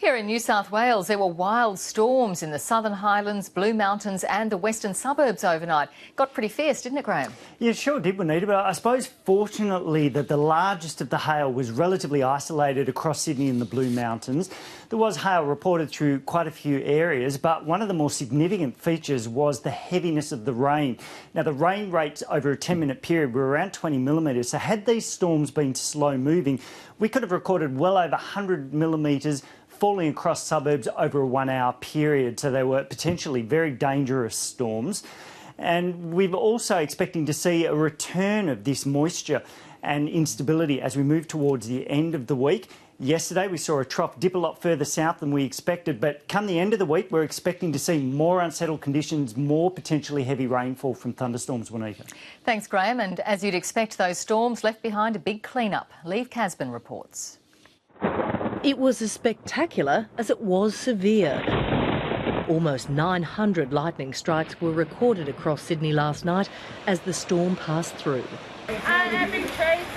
Here in New South Wales, there were wild storms in the southern Highlands, Blue Mountains and the western suburbs overnight. Got pretty fierce, didn't it, Graham? Yeah, it sure did, Juanita, but I suppose fortunately that the largest of the hail was relatively isolated across Sydney and the Blue Mountains. There was hail reported through quite a few areas, but one of the more significant features was the heaviness of the rain. Now, the rain rates over a 10-minute period were around 20 millimetres, so had these storms been slow moving, we could have recorded well over 100 millimetres falling across suburbs over a 1 hour period, so they were potentially very dangerous storms. And we're also expecting to see a return of this moisture and instability as we move towards the end of the week. Yesterday we saw a trough dip a lot further south than we expected, but come the end of the week we're expecting to see more unsettled conditions, more potentially heavy rainfall from thunderstorms, Juanita. Thanks, Graham. And as you'd expect, those storms left behind a big clean-up. Lee Casbin reports. It was as spectacular as it was severe. Almost 900 lightning strikes were recorded across Sydney last night as the storm passed through. Big trees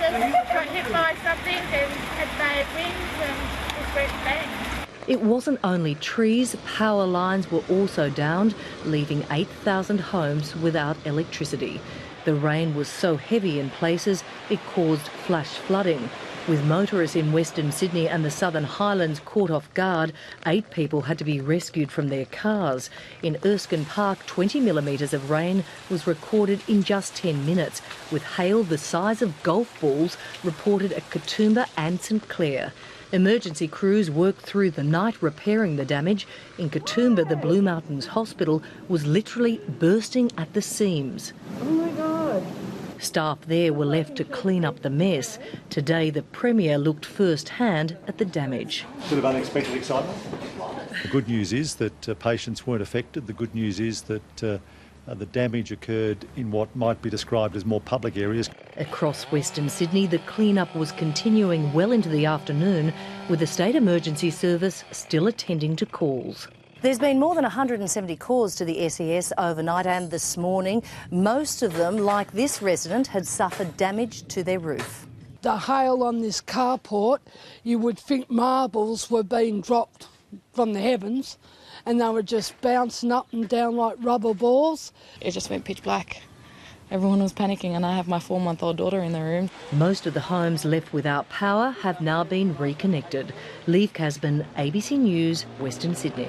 just got hit by something and had bad winds and just went bang. It wasn't only trees, power lines were also downed, leaving 8,000 homes without electricity. The rain was so heavy in places it caused flash flooding. With motorists in Western Sydney and the Southern Highlands caught off guard, 8 people had to be rescued from their cars. In Erskine Park, 20 millimetres of rain was recorded in just 10 minutes, with hail the size of golf balls reported at Katoomba and St Clair. Emergency crews worked through the night repairing the damage. In Katoomba, the Blue Mountains Hospital was literally bursting at the seams. Oh my God. Staff there were left to clean up the mess. Today, the Premier looked first-hand at the damage. Bit of unexpected excitement. The good news is that patients weren't affected. The good news is that the damage occurred in what might be described as more public areas. Across Western Sydney, the clean-up was continuing well into the afternoon, with the State Emergency Service still attending to calls. There's been more than 170 calls to the SES overnight and this morning. Most of them, like this resident, had suffered damage to their roof. The hail on this carport, you would think marbles were being dropped from the heavens and they were just bouncing up and down like rubber balls. It just went pitch black. Everyone was panicking and I have my 4-month-old daughter in the room. Most of the homes left without power have now been reconnected. Lee Casbin, ABC News, Western Sydney.